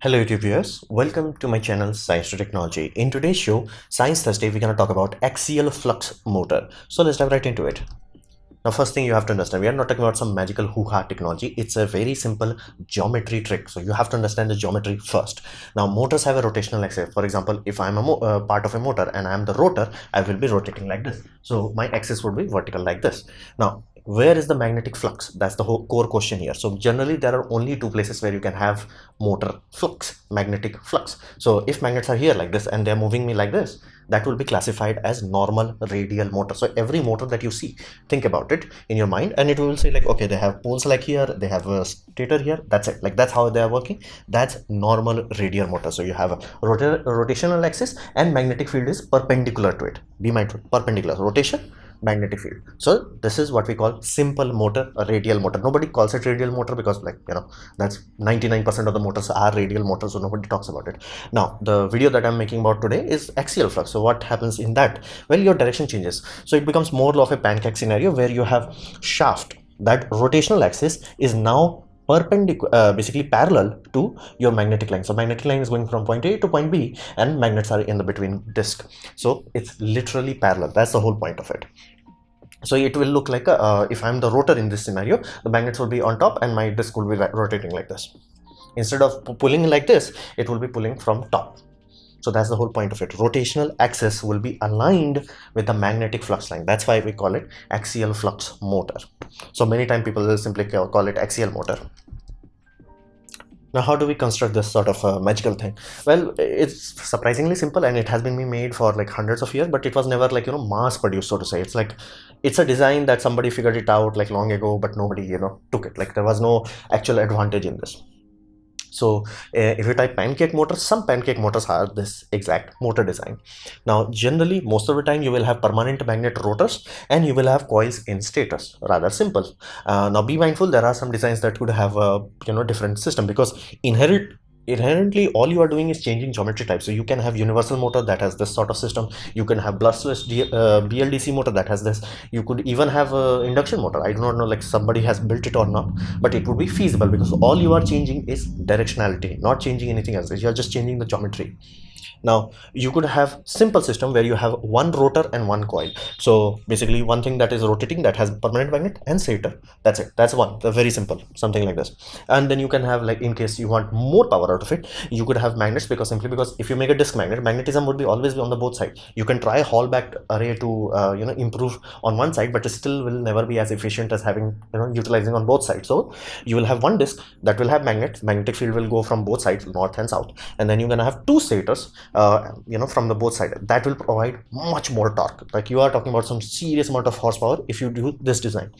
Hello YouTube viewers, welcome to my channel Science to Technology. In today's show, Science Thursday, we're going to talk about axial flux motor. So let's dive right into it. Now, first thing you have to understand, we are not talking about some magical hoo-ha technology. It's a very simple geometry trick. So you have to understand the geometry first. Now, motors have a rotational axis. For example, if I'm a part of a motor and I'm the rotor, I will be rotating like this. So my axis would be vertical like this. Now, where is the magnetic flux? That's the whole core question here. So generally, there are only two places where you can have motor flux, magnetic flux. So if magnets are here like this and they're moving me like this, that will be classified as normal radial motor. So every motor that you see, think about it in your mind and it will say like, okay, they have poles like here, they have a stator here, that's it. Like that's how they are working. That's normal radial motor. So you have a rotational axis and magnetic field is perpendicular to it. Be mindful, perpendicular, rotation, magnetic field. So this is what we call simple motor, a radial motor. Nobody calls it radial motor because that's 99% of the motors are radial motors, so nobody talks about it. Now the video that I'm making about today is axial flux. So what happens in that? Well, your direction changes, so it becomes more of a pancake scenario where you have shaft. That rotational axis is now perpendicular, basically parallel to your magnetic line. So magnetic line is going from point A to point B and magnets are in the between disk. So it's literally parallel. That's the whole point of it. So it will look like if I'm the rotor in this scenario, the magnets will be on top and my disk will be rotating like this. Instead of pulling like this, it will be pulling from top. So that's the whole point of it. Rotational axis will be aligned with the magnetic flux line. That's why we call it axial flux motor. So many times people will simply call it axial motor. Now, how do we construct this sort of magical thing? Well, it's surprisingly simple and it has been made for like hundreds of years, but it was never like, mass produced, so to say. It's like, it's a design that somebody figured it out like long ago, but nobody, took it. Like there was no actual advantage in this. So if you type pancake motor, some pancake motors are this exact motor design. Now, generally, most of the time you will have permanent magnet rotors and you will have coils in stators. Rather simple. Now, be mindful, there are some designs that could have a different system because inherently all you are doing is changing geometry type. So you can have universal motor that has this sort of system. You can have brushless BLDC motor that has this. You could even have a induction motor. I do not know like somebody has built it or not, but it would be feasible because all you are changing is directionality, not changing anything else. You are just changing the geometry. Now you could have simple system where you have one rotor and one coil. So basically one thing that is rotating that has permanent magnet and stator. That's it. That's one. Very simple, something like this. And then you can have, like, in case you want more power out of it, you could have magnets, because if you make a disk magnet, magnetism would be always be on the both side. You can try a Hall backed array to improve on one side, but it still will never be as efficient as having utilizing on both sides. So you will have one disk that will have magnetic field will go from both sides, north and south, and then you're gonna have two stators from the both sides. That will provide much more torque. Like you are talking about some serious amount of horsepower if you do this design.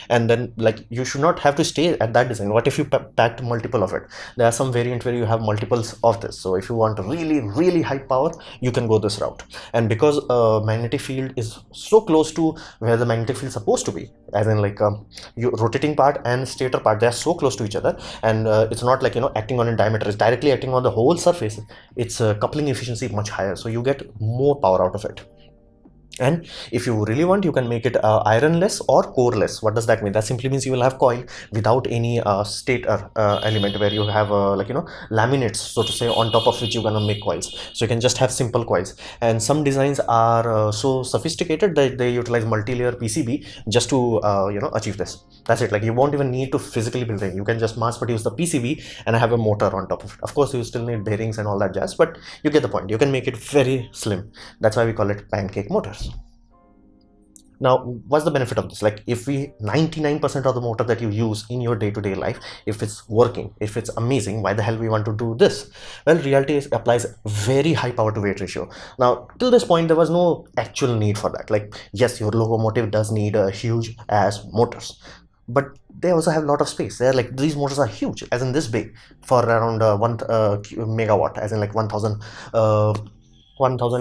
And then like you should not have to stay at that design. What if you packed multiple of it? There are some variant where you have multiples of this. So if you want really high power, you can go this route. And because magnetic field is so close to where the magnetic field is supposed to be, as in like your rotating part and stator part, they are so close to each other, and it's not like acting on a diameter, it's directly acting on the whole surface. Its coupling efficiency much higher, so you get more power out of it. And if you really want, you can make it ironless or coreless. What does that mean? That simply means you will have coil without any stator element, where you have laminates, so to say, on top of which you're gonna make coils. So you can just have simple coils. And some designs are so sophisticated that they utilize multi-layer PCB just to achieve this. That's it. Like you won't even need to physically build it. You can just mass produce the PCB and have a motor on top of it. Of course, you still need bearings and all that jazz, but you get the point. You can make it very slim. That's why we call it pancake motors. Now, what's the benefit of this? Like if 99% of the motor that you use in your day-to-day life, if it's working, if it's amazing, why the hell we want to do this? Well, reality applies very high power to weight ratio. Now, till this point, there was no actual need for that. Like, yes, your locomotive does need a huge ass motors, but they also have a lot of space. They're like, these motors are huge, as in this big, for around 1 megawatt, as in like 1000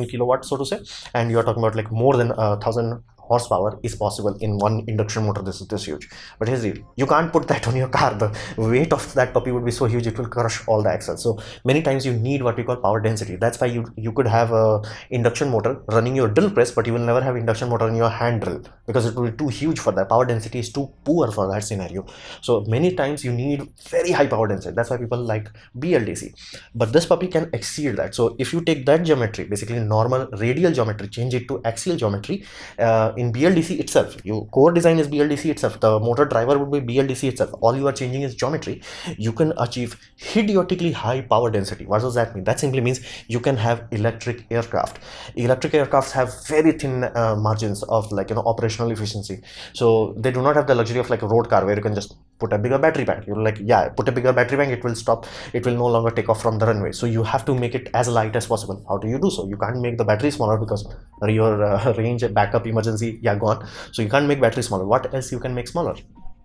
kilowatts, so to say. And you're talking about like more than 1000 horsepower is possible in one induction motor. This is this huge. But here's the deal. You can't put that on your car. The weight of that puppy would be so huge, it will crush all the axles. So many times you need what we call power density. That's why you could have a induction motor running your drill press, but you will never have induction motor in your hand drill, because it will be too huge for that. Power density is too poor for that scenario. So many times you need very high power density. That's why people like BLDC. But this puppy can exceed that. So if you take that geometry, basically normal radial geometry, change it to axial geometry, in BLDC itself, your core design is BLDC itself, the motor driver would be BLDC itself, all you are changing is geometry, you can achieve idiotically high power density. What does that mean? That simply means you can have electric aircraft. Electric aircrafts have very thin margins of operational efficiency. So they do not have the luxury of like a road car where you can just put a bigger battery bank. You're like, yeah, put a bigger battery bank, it will stop, it will no longer take off from the runway. So you have to make it as light as possible. How do you do so? You can't make the battery smaller because your range, backup, emergency, yeah, gone. So you can't make battery smaller. What else you can make smaller?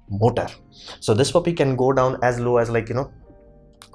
Motor. So this puppy can go down as low as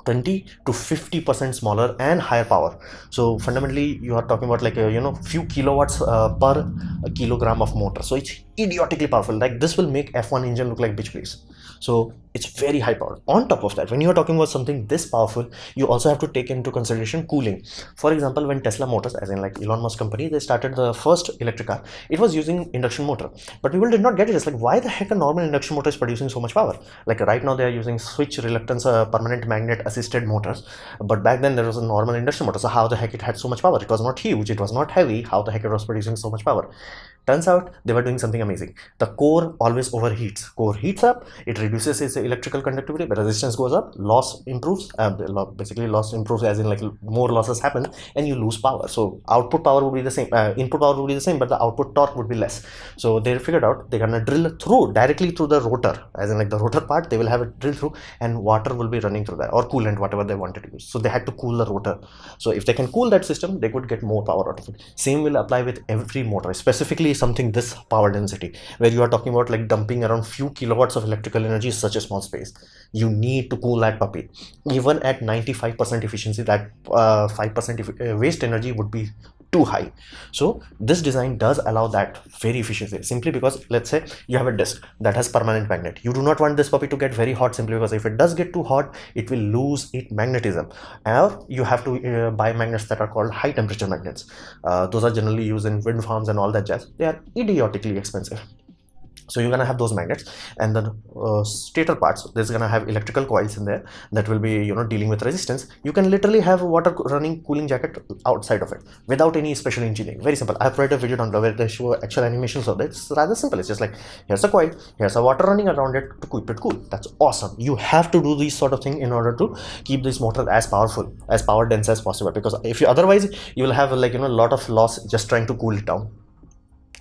20 to 50% smaller and higher power. So fundamentally you are talking about like few kilowatts per kilogram of motor. So it's idiotically powerful. Like this will make F1 engine look like bitch please. So it's very high power. On top of that, when you are talking about something this powerful, you also have to take into consideration cooling. For example, when Tesla Motors, as in like Elon Musk company, they started the first electric car, it was using induction motor, but people did not get it. It's like, why the heck a normal induction motor is producing so much power? Like right now they are using switch reluctance permanent magnet assisted motors, but back then there was a normal induction motor. So how the heck it had so much power? It was not huge, it was not heavy. How the heck it was producing so much power? Turns out they were doing something amazing. The core always overheats. Core heats up, it reduces its electrical conductivity, but resistance goes up, loss improves. Basically loss improves as in like more losses happen and you lose power. So output power would be the same, input power would be the same, but the output torque would be less. So they figured out they're gonna drill through directly through the rotor, as in like the rotor part, they will have it drill through and water will be running through that, or coolant, whatever they wanted to use. So they had to cool the rotor. So if they can cool that system, they could get more power out of it. Same will apply with every motor, specifically something this power density, where you are talking about like dumping around few kilowatts of electrical energy is such a small space. You need to cool that puppy. Even at 95% efficiency, that 5% waste energy would be too high. So this design does allow that very efficiency, simply because let's say you have a disc that has permanent magnet. You do not want this puppy to get very hot, simply because if it does get too hot, it will lose its magnetism. Or you have to buy magnets that are called high temperature magnets. Those are generally used in wind farms and all that jazz. They are idiotically expensive. So you're gonna have those magnets, and the stator parts, there's gonna have electrical coils in there that will be dealing with resistance. You can literally have a water running cooling jacket outside of it without any special engineering. Very simple. I've provided a video down there where they show actual animations of it. It's rather simple. It's just like, here's a coil, here's a water running around it to keep it cool. That's awesome. You have to do these sort of thing in order to keep this motor as powerful, as power dense as possible, because if you otherwise you will have like a lot of loss just trying to cool it down.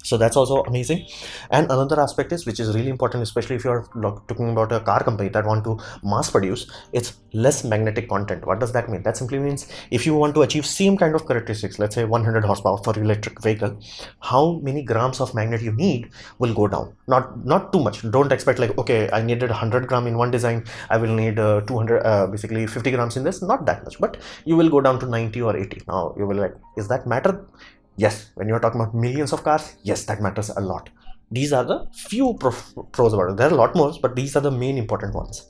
So that's also amazing. And another aspect is, which is really important, especially if you're talking about a car company that want to mass produce, it's less magnetic content. What does that mean? That simply means if you want to achieve same kind of characteristics, let's say 100 horsepower for electric vehicle, how many grams of magnet you need will go down. Not too much. Don't expect like, okay, I needed 100 gram in one design, I will need 200 basically 50 grams in this. Not that much, but you will go down to 90 or 80. Now you will like, is that matter? Yes, when you're talking about millions of cars, yes, that matters a lot. These are the few pros about it. There are a lot more, but these are the main important ones.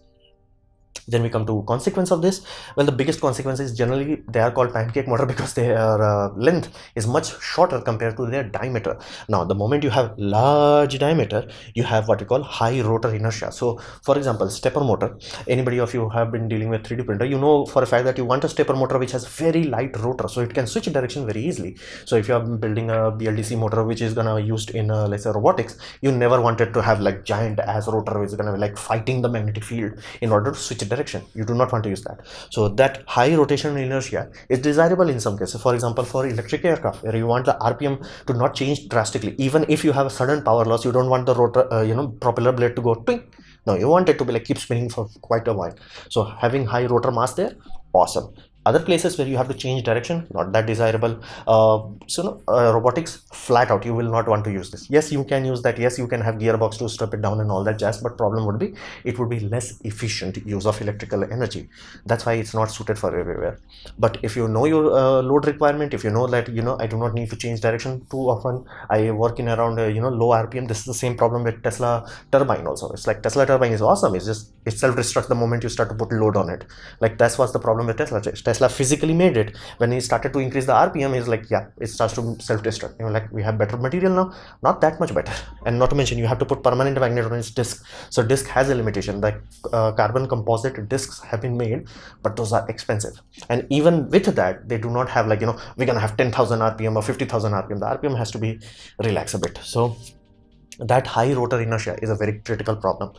Then we come to consequence of this. Well, the biggest consequence is generally they are called pancake motor because their length is much shorter compared to their diameter. Now, the moment you have large diameter, you have what we call high rotor inertia. So, for example, stepper motor. Anybody of you have been dealing with 3D printer, you know for a fact that you want a stepper motor which has very light rotor, so it can switch direction very easily. So, if you are building a BLDC motor which is gonna used in let's say robotics, you never wanted to have like giant ass rotor which is gonna be like fighting the magnetic field in order to switch direction. You do not want to use that. So that high rotational inertia is desirable in some cases. For example, for electric aircraft, where you want the RPM to not change drastically. Even if you have a sudden power loss, you don't want the rotor, propeller blade to go twing. No, you want it to be like keep spinning for quite a while. So having high rotor mass there, awesome. Other places where you have to change direction, not that desirable. Robotics, flat out you will not want to use this. Yes, you can use that. Yes, you can have gearbox to strip it down and all that jazz, but problem would be it would be less efficient use of electrical energy. That's why it's not suited for everywhere. But if you know your load requirement, if you know that I do not need to change direction too often, I work in around low RPM. This is the same problem with Tesla turbine also. It's like Tesla turbine is awesome, it's just it self-destructs the moment you start to put load on it. Like that's what's the problem with Tesla physically made it. When he started to increase the RPM, he's like, yeah, it starts to self-destruct. Like, we have better material now, not that much better. And not to mention, you have to put permanent magnet on its disc, so disc has a limitation. Like carbon composite discs have been made, but those are expensive. And even with that, they do not have like we're gonna have 10,000 RPM or 50,000 RPM. The RPM has to be relaxed a bit. So that high rotor inertia is a very critical problem.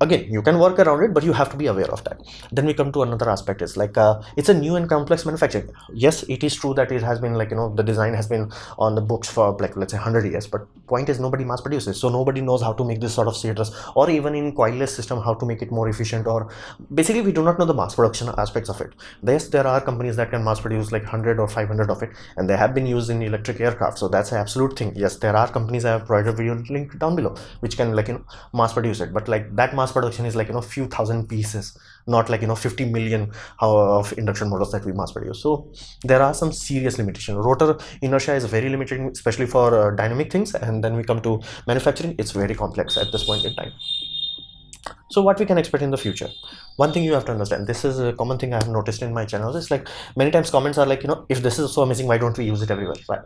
Again, you can work around it, but you have to be aware of that. Then we come to another aspect. Is like it's a new and complex manufacturing. Yes, it is true that it has been like the design has been on the books for like, let's say, 100 years, but point is nobody mass produces, so nobody knows how to make this sort of status, or even in coilless system how to make it more efficient, or basically we do not know the mass production aspects of it. Yes, there are companies that can mass produce like 100 or 500 of it, and they have been used in electric aircraft, so that's an absolute thing. Yes, there are companies, I have provided a video link down below, which can like mass produce it, but like that mass production is like few thousand pieces, not like 50 million of induction motors that we mass produce. So there are some serious limitations. Rotor inertia is very limiting, especially for dynamic things. And then we come to manufacturing, it's very complex at this point in time. So what we can expect in the future, one thing you have to understand, this is a common thing I have noticed in my channels. It's like many times comments are like, if this is so amazing, why don't we use it everywhere? Right?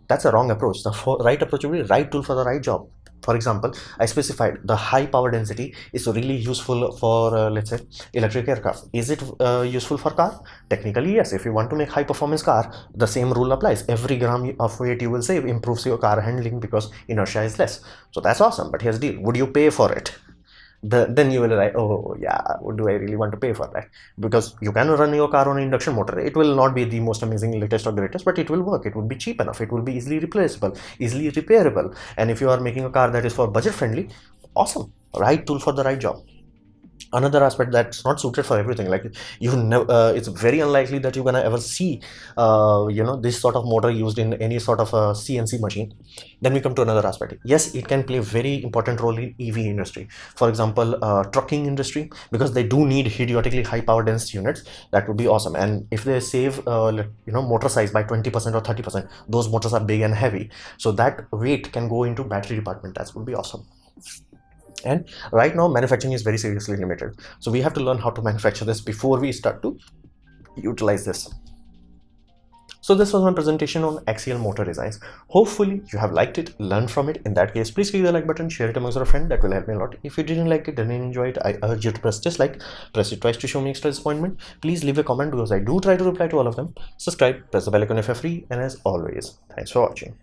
That's a wrong approach. The right approach will be right tool for the right job. For example, I specified the high power density is really useful for let's say electric aircraft. Is it useful for car? Technically yes. If you want to make high performance car, the same rule applies. Every gram of weight you will save improves your car handling because inertia is less. So that's awesome. But here's the deal, would you pay for it? Then you will be like, oh yeah, do I really want to pay for that? Because you can run your car on an induction motor. It will not be the most amazing, latest or greatest, but it will work. It will be cheap enough. It will be easily replaceable, easily repairable. And if you are making a car that is for budget friendly, awesome, right tool for the right job. Another aspect that's not suited for everything, like you never it's very unlikely that you're gonna ever see this sort of motor used in any sort of a CNC machine. Then we come to another aspect. Yes, it can play a very important role in EV industry, for example trucking industry, because they do need idiotically high power dense units. That would be awesome. And if they save motor size by 20% or 30%, those motors are big and heavy, so that weight can go into battery department. That would be awesome. And right now manufacturing is very seriously limited, so we have to learn how to manufacture this before we start to utilize this. So this was my presentation on axial motor designs. Hopefully you have liked it, learned from it. In that case, please click the like button, share it amongst your friends. That will help me a lot. If you didn't like it, didn't enjoy it, I urge you to press dislike. Press it twice to show me extra disappointment. Please leave a comment because I do try to reply to all of them. Subscribe, press the bell icon if you're free, and as always, thanks for watching.